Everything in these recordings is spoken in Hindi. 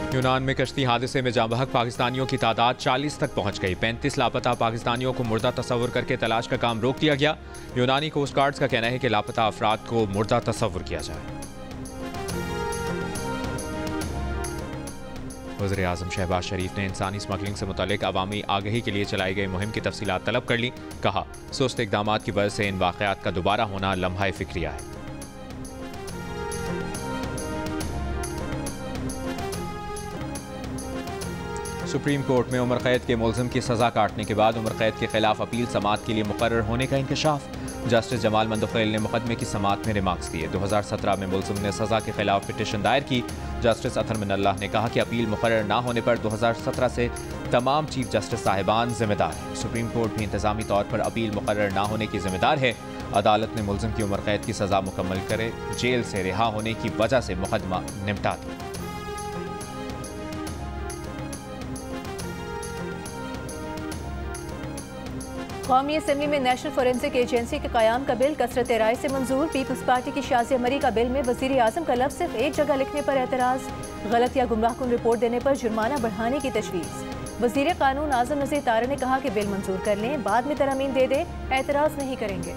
यूनान में कश्ती हादसे में जाँ बहक पाकिस्तानियों की तादाद 40 तक पहुंच गई। 35 लापता पाकिस्तानियों को मुर्दा तस्वुर करके तलाश का काम रोक दिया गया। यूनानी कोस्ट गार्ड्स का कहना है कि लापता अफराद को मुर्दा तस्वुर किया जाए। वज़ीर आज़म शहबाज शरीफ ने इंसानी स्मगलिंग से मुतालिक अवामी आगही के लिए चलाई गई मुहिम की तफसीलात तलब कर ली। कहा, सुस्त इक़दामात की वजह से इन वाक़यात का दोबारा होना लम्हा फ़िक्रिया है। सुप्रीम कोर्ट में उम्र कैद के मुलजिम की सजा काटने के बाद उम्र कैद के खिलाफ अपील समाअत के लिए मुकर्रर होने का इंकशाफ। जस्टिस जमाल मंदखेल ने मुकदमे की समाअत में रिमार्क्स दिए। 2017 में मुलजिम ने सजा के खिलाफ पिटीशन दायर की। जस्टिस अतहर मिनल्लाह ने कहा कि अपील मुकर्रर न होने पर 2017 से तमाम चीफ जस्टिस साहिबान जिम्मेदार हैं। सुप्रीम कोर्ट भी इंतजामी तौर पर अपील मुकर्रर न होने की जिम्मेदार है। अदालत ने मुलजिम की उम्र कैद की सजा मुकम्मल करे जेल से रिहा होने की वजह से मुकदमा निपटा दिया। कौमी असम्बली में नेशनल फोरेंसिक एजेंसी के क़याम का बिल कसरत राय से मंजूर। पीपल्स पार्टी की शाज़िया मरी का बिल में वज़ीर आज़म का लफ्ज़ सिर्फ एक जगह लिखने पर एतराज़। गलत या गुमराहकुन रिपोर्ट देने पर जुर्माना बढ़ाने की तजवीज़। वज़ीर कानून आज़म नज़ीर तारा ने कहा कि बिल मंजूर कर लें, बाद में तरमीम दे दें, एतराज़ नहीं करेंगे।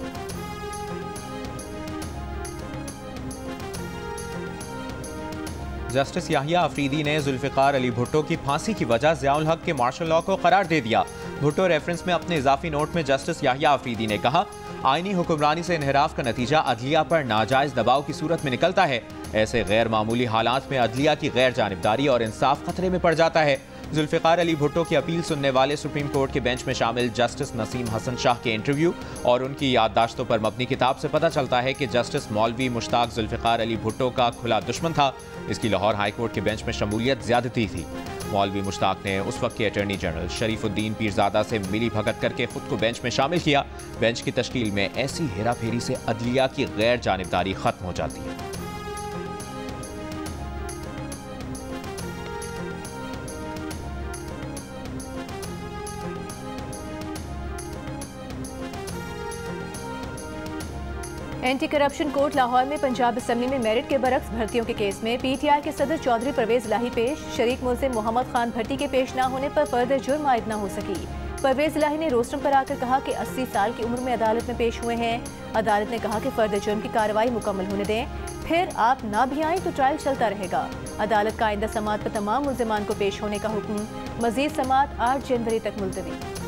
जस्टिस याहिया अफरीदी ने जुल्फ़िकार अली भुट्टो की फांसी की वजह ज़ियाउल हक के मार्शल लॉ को करार दे दिया। भुट्टो रेफरेंस में अपने इजाफी नोट में जस्टिस याहिया अफरीदी ने कहा, आईनी हुक्मरानी से इन्हिराफ का नतीजा अदलिया पर नाजायज दबाव की सूरत में निकलता है। ऐसे गैर मामूली हालात में अदलिया की गैर जानिबदारी और इंसाफ खतरे में पड़ जाता है। जुल्फ़िकार अली भुट्टो की अपील सुनने वाले सुप्रीम कोर्ट के बेंच में शामिल जस्टिस नसीम हसन शाह के इंटरव्यू और उनकी याददाश्तों पर मबनी किताब से पता चलता है कि जस्टिस मौलवी मुश्ताक जुल्फ़िकार अली भुट्टो का खुला दुश्मन था। इसकी लाहौर हाई कोर्ट के बेंच में शमूलियत ज्यादती थी। मौलवी मुश्ताक ने उस वक्त के अटॉर्नी जनरल शरीफुद्दीन पीरजादा से मिली भगत करके खुद को बेंच में शामिल किया। बेंच की तश्कील में ऐसी हेरा फेरी से अदलिया की गैर जानिबदारी खत्म हो जाती है। एंटी करप्शन कोर्ट लाहौर में पंजाब असम्बली में मेरिट के बरक्स भर्तियों के केस में पीटीआई के सदर चौधरी परवेज इलाही पेश। शरीक मुल्जिम मोहम्मद खान भट्टी के पेश न होने पर फर्द जुर्म आयद न हो सकी। परवेज इलाही ने रोस्टम पर आकर कहा कि 80 साल की उम्र में अदालत में पेश हुए हैं। अदालत ने कहा कि फर्द जुर्म की कार्रवाई मुकम्मल होने दें, फिर आप ना भी आएँ तो ट्रायल चलता रहेगा। अदालत का आइंदा समाअत पर तमाम मुल्जिमान को पेश होने का हुक्म। मजीद समाअत 8 जनवरी तक मुलतवी।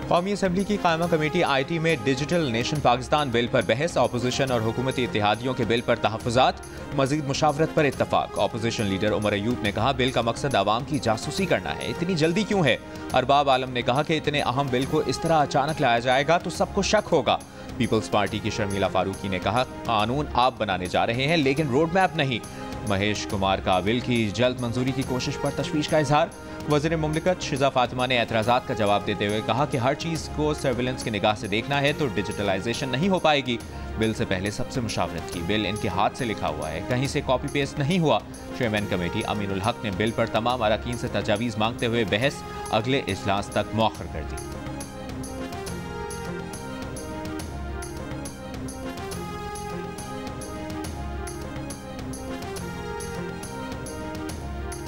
कौमी असम्बली की कायमा कमेटी IT में डिजिटल नेशन पाकिस्तान बिल पर बहस। अपोजिशन और हुकूमती इत्तेहादियों के बिल पर तहफ़्फ़ुज़ात, मज़ीद मुशावरत पर इत्तफ़ाक़। अपोजिशन लीडर उमर अयूब ने कहा, बिल का मकसद आवाम की जासूसी करना है, इतनी जल्दी क्यों है। अरबाब आलम ने कहा कि इतने अहम बिल को इस तरह अचानक लाया जाएगा तो सबको शक होगा। पीपल्स पार्टी की शर्मिला फारूकी ने कहा, कानून आप बनाने जा रहे हैं लेकिन रोड मैप नहीं। महेश कुमार का बिल की जल्द मंजूरी की कोशिश पर तशवीश का इजहार। वज़ीर मुमलिकत शिजा फातिमा ने एतराज़ात का जवाब देते हुए कहा कि हर चीज़ को सर्विलेंस की निगाह से देखना है तो डिजिटलाइजेशन नहीं हो पाएगी। बिल से पहले सबसे मुशावरत की। बिल इनके हाथ से लिखा हुआ है, कहीं से कॉपी पेस्ट नहीं हुआ। चेयरमैन कमेटी अमीनुल हक ने बिल पर तमाम अरकान से तजावीज़ मांगते हुए बहस अगले इजलास तक मौखर कर दी।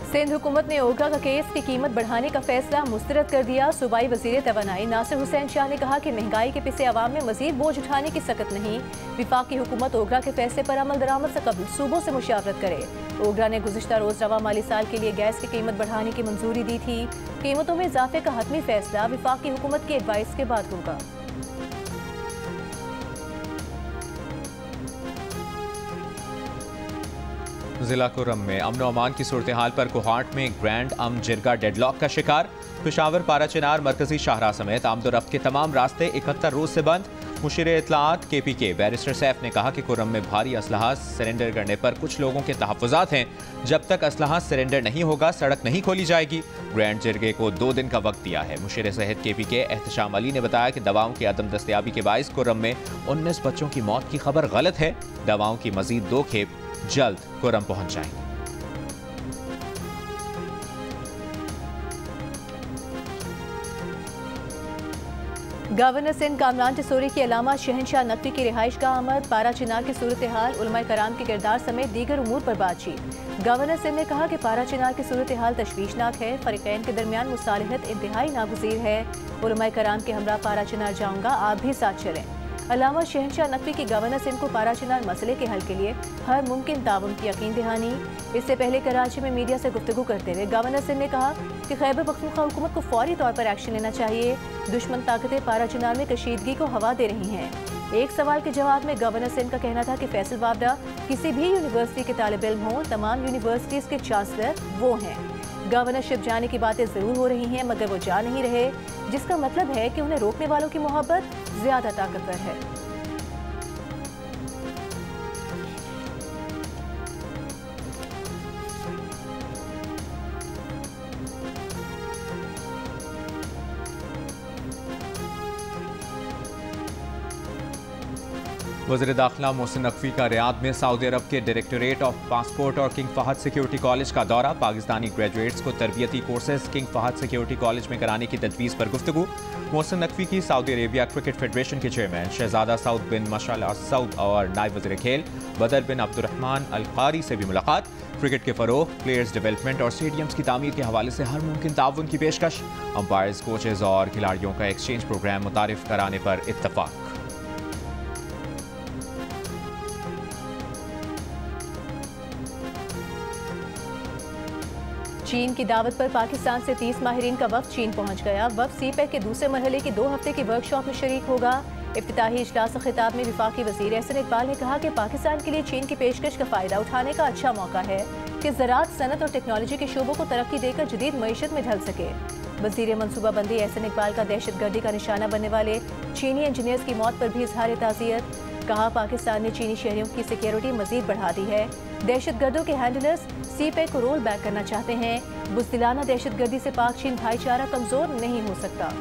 सिंध हुकूमत ने ओगा का केस की कीमत बढ़ाने का फैसला मुस्तरद कर दिया। सूबाई वजीर तवानाई नासिर हुसैन शाह ने कहा कि महंगाई के पिसे अवाम में मजीद बोझ उठाने की सकत नहीं। विफाकी हुकूमत ओगरा के फैसले पर अमल दरामद से कबल सूबों से मुशावरत करे। ओगरा ने गुज़िश्ता रोज रवा माली साल के लिए गैस की कीमत बढ़ाने की मंजूरी दी थी। कीमतों में इजाफे का हतमी फैसला विफाकी हुकूमत की एडवाइस के बाद होगा। जिला कुर्रम में अमन व अमान की सूरत हाल पर कोहाट में ग्रैंड जिरगा डेडलॉक का शिकार। पेशावर पारा चिनार मरकजी शाहराह समेत आमदोरफ्त के तमाम रास्ते 71 रोज से बंद। मुशीर इत्तलाआत KPK बैरिस्टर सैफ ने कहा कि कुर्रम में भारी असलहा सरेंडर करने पर कुछ लोगों के तहफ़्फ़ुज़ात हैं। जब तक असलहा सरेंडर नहीं होगा सड़क नहीं खोली जाएगी। ग्रैंड जिरगे को 2 दिन का वक्त दिया है। मुशीर सेहत KPK एहतशाम अली ने बताया कि दवाओं की अदम दस्तयाबी के बाइस कुर्रम में 19 बच्चों की मौत की खबर गलत है। दवाओं की मजीद 2 खेप जल्द कुर्रम पहुंच जाएंगे। गवर्नर सिंध कामरान टिसोरी की अलामा शहनशाह नकवी की रिहाइश का आमद, पारा चिनार की सूरत हाल, उलमाए कराम के किरदार समेत दीगर उमूर पर बातचीत। गवर्नर सिंध ने कहा कि पारा चिनार की सूरत हाल तशवीशनाक है, फरीकैन के दरमियान मुसालिहत इंतहाई नागुज़ीर है। उलमाए कराम के हमरा पारा चिनार जाऊंगा, आप भी साथ चलें। अलामा शहनशाह नकवी की गवर्नर सिंध को पारा चिनार मसले के हल के लिए हर मुमकिन ताउन की यकीन दहानी। इससे पहले कराची में मीडिया से गुफ्तगू करते हुए गवर्नर सिंध ने कहा कि खैबर पख्तूनख्वा हुकूमत को फौरी तौर पर एक्शन लेना चाहिए। दुश्मन ताकतें पारा चिनार में कशीदगी को हवा दे रही हैं। एक सवाल के जवाब में गवर्नर सिंध का कहना था कि फैसल वावडा किसी भी यूनिवर्सिटी के तालिब इल्म हों, तमाम यूनिवर्सिटीज़ के चांसलर वो हैं। गवर्नरशिप जाने की बातें ज़रूर हो रही हैं, मगर वो जा नहीं रहे, जिसका मतलब है कि उन्हें रोकने वालों की मोहब्बत ज़्यादा ताकतवर है। वज़ीर दाखिला मोहसिन नकवी का रियाद में सऊदी अरब के डायरेक्टोरेट ऑफ पासपोर्ट और किंग फहद सिक्योरिटी कॉलेज का दौरा। पाकिस्तानी ग्रेजुएट्स को तरबियती courses King Fahd security college में कराने की तजवीज़ पर गुफ्तगू। मोहसिन नकवी की सऊदी अरेबिया क्रिकेट फेडरेशन के चेयरमैन शहजादा Saud bin Mishal Al Saud और नायब वज़ीर खेल बदर बिन अब्दुर्रहमान अल कारी से भी मुलाकात। क्रिकेट के फरोग, प्लेयर्स डेवलपमेंट और स्टेडियम्स की तामीर के हवाले से हर मुमकिन ताउन की पेशकश। अंपायर्स, कोचेज और खिलाड़ियों का एक्सचेंज प्रोग्राम मुतारिफ कराने पर इत्तफाक। चीन की दावत पर पाकिस्तान से 30 माहिरीन का वफ्द चीन पहुंच गया। वफ्द सीपैक के दूसरे मरहले की 2 हफ्ते की वर्कशॉप में शरीक होगा। इफ्तिताही इजलास खिताब में वफाकी वज़ीर एहसन इकबाल ने कहा कि पाकिस्तान के लिए चीन की पेशकश का फ़ायदा उठाने का अच्छा मौका है कि ज़राअत, सनत और टेक्नोलॉजी के शोबों को तरक्की देकर जदीद मईशत में ढल सके। वज़ीर मनसूबाबंदी एहसन इकबाल का दहशतगर्दी का निशाना बनने वाले चीनी इंजीनियर्स की मौत पर भी इजहार ताज़ियत। कहा, पाकिस्तान ने चीनी शहरियों की सिक्योरिटी मजीद बढ़ा दी है। दहशतगर्दों के हैंडलर्स सीपैक को रोल बैक करना चाहते हैं। बुज़दिलाना दहशतगर्दी से पाक चीन भाईचारा कमजोर नहीं हो सकता।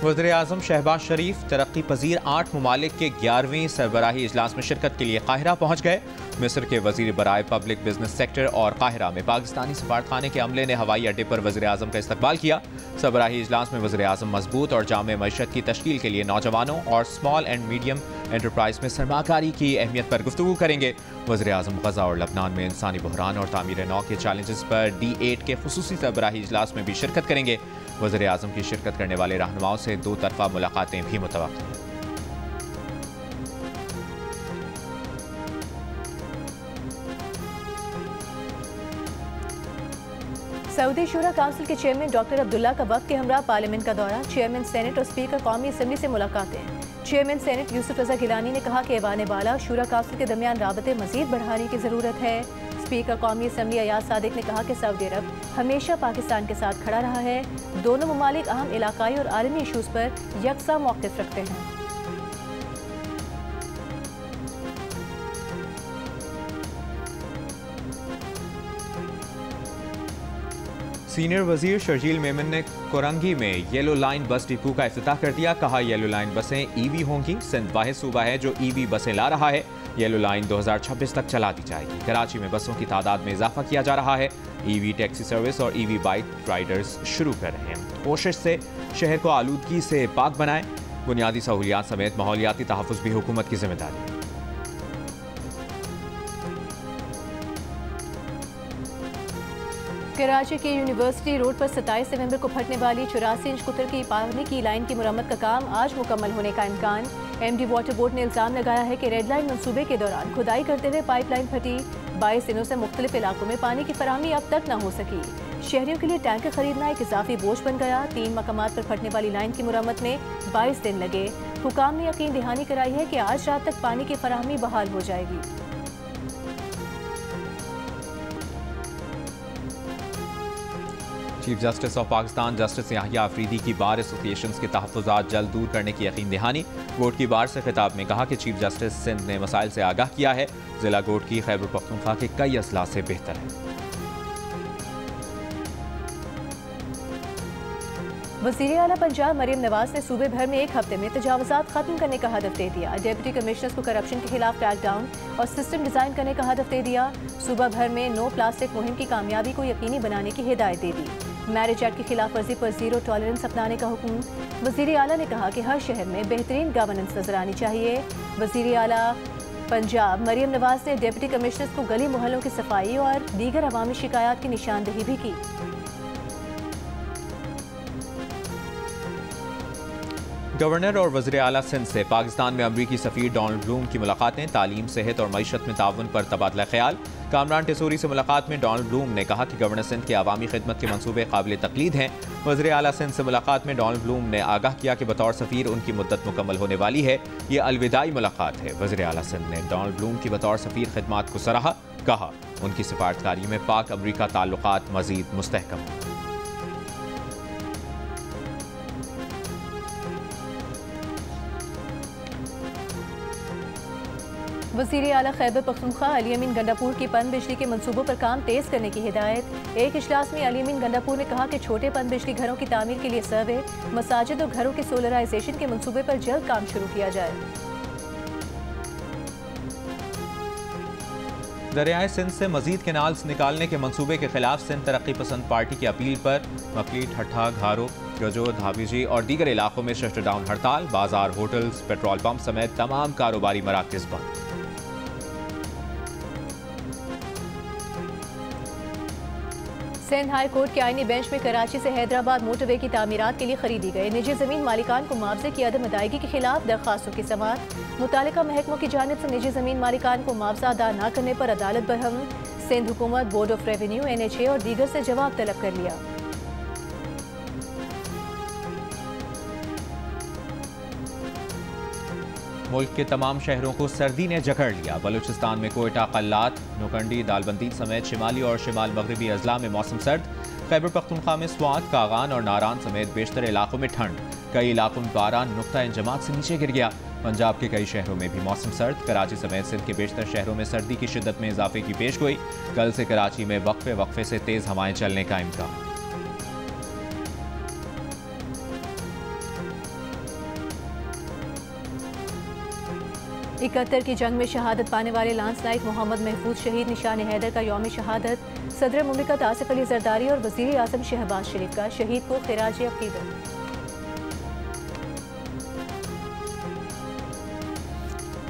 वज़ीर आज़म शहबाज शरीफ तरक्की पजीर 8 ममालिक के 11वीं सरबराही इजलास में शिरकत के लिए काहिरा पहुँच गए। मिस्र के वज़ीर बराए पब्लिक बिजनेस सेक्टर और काहिरा में पाकिस्तानी सफारतखाने के अमले ने हवाई अड्डे पर वज़ीर आज़म का इस्तकबाल किया। सरबराही इजलास में वज़ीर आज़म मजबूत और जामे मईशत की तश्कील के लिए नौजवानों और स्मॉल एंड मीडियम एंटरप्राइज में सरमाकारी की अहमियत पर गुफ्तगू करेंगे। वज़ीर आज़म गजा और लबनान में इंसानी बहरान और तामीर नौ के चैलेंजेस पर D8 के खुसूसी सरबराही इजलास में भी शिरकत करेंगे। वज़ीर आज़म की शिरकत करने वाले रहनुमाओं से 2 तरफ़ा मुलाकातें भी मुतवक्किल हैं। सऊदी शूरा काउंसिल के चेयरमैन डॉक्टर अब्दुल्ला का वक्त के हमरा पार्लियामेंट का दौरा। चेयरमैन सेनेट और स्पीकर कौमी असम्बली से मुलाकातें। चेयरमैन सेनेट यूसुफ रजा गिलानी ने कहा कि ऐवान बाला शूरा काउंसिल के दरमियान राबते मजीद बढ़ाने की ज़रूरत है। स्पीकर कौमी असम्बली अयाज सादिक ने कहा कि सऊदी अरब हमेशा पाकिस्तान के साथ खड़ा रहा है। दोनों ममालिक अहम इलाकाई और आलमी इशूज़ पर यकसा मौक़िफ़ रखते हैं। सीनियर वजीर शर्जील मेमन ने कोरंगी में येलो लाइन बस डिपो का इफ्तिताह कर दिया। कहा, येलो लाइन बसें ईवी होंगी। सिंध वाहिद सूबा है जो ईवी बसें ला रहा है। येलो लाइन 2026 तक चला दी जाएगी। कराची में बसों की तादाद में इजाफा किया जा रहा है। ईवी टैक्सी सर्विस और ईवी बाइक राइडर्स शुरू कर रहे हैं। कोशिश से शहर को आलूदगी से पाक बनाएं। बुनियादी सहूलियात समेत माहौलियाती तहफ़्फ़ुज़ भी हुकूमत की जिम्मेदारी है। कराची के यूनिवर्सिटी रोड पर 27 नवंबर को फटने वाली 84 इंच कुतर की पानी की लाइन की मुरम्मत का काम आज मुकम्मल होने का इम्कान। MD वाटर बोर्ड ने इल्ज़ाम लगाया है कि रेड लाइन मंसूबे के दौरान खुदाई करते हुए पाइपलाइन फटी। 22 दिनों से मुख्तलिफ इलाकों में पानी की फराहमी अब तक न हो सकी। शहरियों के लिए टैंकर खरीदना एक इजाफी बोझ बन गया। 3 मकामात पर फटने वाली लाइन की मुरम्मत में 22 दिन लगे। हुकाम ने यकीन दहानी कराई है कि आज रात तक पानी की फराहमी बहाल हो जाएगी। Chief justice of Pakistan justice Yahya Afridi की बार एसोसिएशंस के तहफ़्फ़ुज़ात जल्द दूर करने की यकीन दहानी। कोर्ट की बार से खिताब में कहा कि चीफ जस्टिस सिंध ने मसाइल से आगाह किया है। जिला कोर्ट की खैबर पख्तूनख्वा के कई अजला से बेहतर है। वज़ीर आला पंजाब मरीम नवाज ने सूबे भर में 1 हफ्ते में तजावुज़ात खत्म करने का हदफ दे दिया। डिप्टी कमिश्नर्स को करप्शन के खिलाफ क्रैकडाउन और सिस्टम डिज़ाइन करने का हदफ दे दिया। सूबा भर में नो प्लास्टिक मुहिम की कामयाबी को यकीनी बनाने की हिदायत दे दी। मैरिज एक्ट की खिलाफ वर्जी पर ज़ीरो टॉलरेंस अपनाने का हुक्म। वज़ीर आला ने कहा कि हर शहर में बेहतरीन गवर्नेंस नजर आनी चाहिए। वज़ीर आला पंजाब मरीम नवाज ने डिप्टी कमिश्नर्स को गली मोहल्लों की सफाई और दीगर अवामी शिकायत की निशानदेही भी की। गवर्नर और वज़ीर आला सिंध से पाकिस्तान में अमरीकी सफ़ीर डोनाल्ड ब्लूम की मुलाकातें, तालीम, सेहत और मईशत में ताउन पर तबादला ख्याल। कामरान टेसूरी से मुलाकात में डोनाल्ड ब्लूम ने कहा कि गवर्नर सिंध के अवामी खिदमत के मंसूबे काबिल तकलीद हैं। वज़ीर आला सिंध से मुलाकात में डोनाल्ड ब्लूम ने आगाह किया कि बतौर सफ़ीर उनकी मुद्दत मुकम्मल होने वाली है। ये अलविदाई मुलाकात है। वज़ीर आला सिंध ने डोनाल्ड ब्लूम की बतौर सफ़ीर खिदमात को सराहा। कहा उनकी सिफारतकारी में पाक अमरीका ताल्लुकात मज़ीद मुस्तहकम हों। वज़ीर आला खैबर पख्तूनख्वा अली अमीन गंडापुर की पन बिजली के मंसूबों पर काम तेज करने की हिदायत। एक इजलास में अली अमीन गंडापुर ने कहा कि छोटे पन बिजली घरों की तामीर के लिए सर्वे, मसाजिद और घरों के सोलराइजेशन के मंसूबे पर जल्द काम शुरू किया जाए। दरियाए सिंध से मजीद कैनाल्स निकालने के मंसूबे के खिलाफ सिंध तरक्की पसंद पार्टी की अपील पर मकली, ठट्ठा, घारो, गजो, धाबीजी और दीगर इलाकों में शटडाउन हड़ताल। बाजार, होटल्स, पेट्रोल पंप समेत तमाम कारोबारी मराकज़ बंद। सिंध हाई कोर्ट के आईनी बेंच में कराची से हैदराबाद मोटरवे की तामीरात के लिए खरीदी गई निजी जमीन मालिकान को मुआवजे की अदम अदायगी के खिलाफ दरखास्तों की समाअत। मुतालिका महकमों की जानिब से निजी जमीन मालिकान को मुआवजा अदा न करने पर अदालत बरहम। सिंध हुकूमत, बोर्ड ऑफ रेवेन्यू, NHA और दीगर से जवाब तलब कर लिया। मुल्क के तमाम शहरों को सर्दी ने जकड़ लिया। बलूचिस्तान में कोयटा, कल्लात, नोकंडी, दालबंदी समेत शिमाली और शिमाल मगरबी अजला में मौसम सर्द। खैबर पख्तूनख्वा में स्वात, कागान और नारान समेत बेशतर इलाकों में ठंड। कई इलाकों में पारा नुक्ता इंजमात से नीचे गिर गया। पंजाब के कई शहरों में भी मौसम सर्द। कराची समेत सिंध के बेशतर शहरों में सर्दी की शिद्दत में इजाफे की पेशगोई। कल से कराची में वक्फे वक्फे से तेज हवाएं चलने का इम्कान। 71 की जंग में शहादत पाने वाले लांस नाइक मोहम्मद महफूज शहीद निशान हैदर का यौम शहादत। सदर मुमलिकत आसिफ अली जरदारी और वज़ीर आज़म शहबाज शरीफ का शहीद को खिराज अक़ीदत।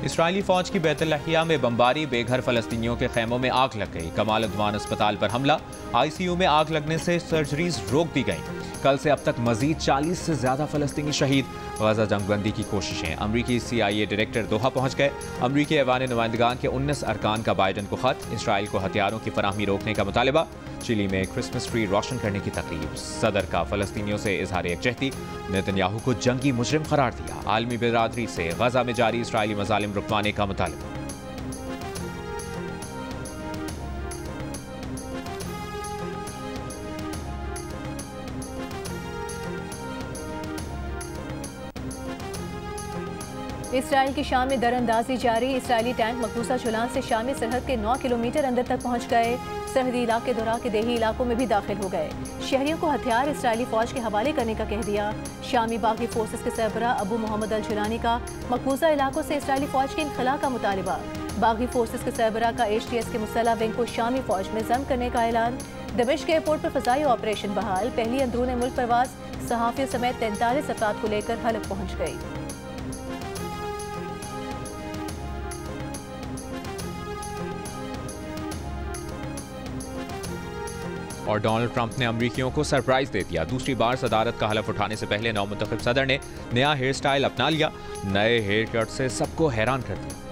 इसराइली फौज की बैतुल्लाहिया में बमबारी, बेघर फलस्तीनियों के खैमों में आग लग गई। कमाल अदवान अस्पताल पर हमला, ICU में आग लगने से सर्जरीज रोक दी गईं। कल से अब तक मजीद 40 से ज्यादा फलस्तीनी शहीद। गजा जंगबंदी की कोशिशें। अमरीकी CIA डायरेक्टर दोहा पहुंच गए। अमरीकी ऐवान नुमाइंदगान के 19 अरकान का बाइडन को खत। इसराइल को हथियारों की फराहमी रोकने का मुतालबा। चिली में क्रिसमस ट्री रोशन करने की तकलीफ। सदर का फलस्तीनियों से इजहार यकजहती। नेतन्याहू को जंगी मुजरिम करार दिया। आलमी बिरादरी से गजा में जारी इसराइली मजालिम रुकवाने का मुतालबा। इसराइल की शाम में दरअंदाजी जारी। इसराइली टैंक मकबूसा जुलान से शामी सरहद के 9 किलोमीटर अंदर तक पहुंच गए। सरहदी इलाके दौरा के देही इलाकों में भी दाखिल हो गए। शहरियों को हथियार इसराइली फौज के हवाले करने का कह दिया। शामी बागी फोर्सेस के सरबराह अबू मोहम्मद अल जुलानी का मकबूजा इलाकों से इसराइली फौज के इनखला का मुतालबा। बागी फोर्सेस के सरबराह का HTS के मुसल्ह विंग को शामी फौज में जम करने का ऐलान। दमिश्क एयरपोर्ट पर फ़ज़ाई ऑपरेशन बहाल। पहली अंदरूनी मुल्क परवाज सहाफ़ियों समेत 43 अफराद को लेकर हलफ पहुँच गई। और डोनाल्ड ट्रंप ने अमरीकियों को सरप्राइज दे दिया। दूसरी बार सदारत का हलफ उठाने से पहले नौमुंतखब सदर ने नया हेयर स्टाइल अपना लिया। नए हेयर कट से सबको हैरान कर दिया।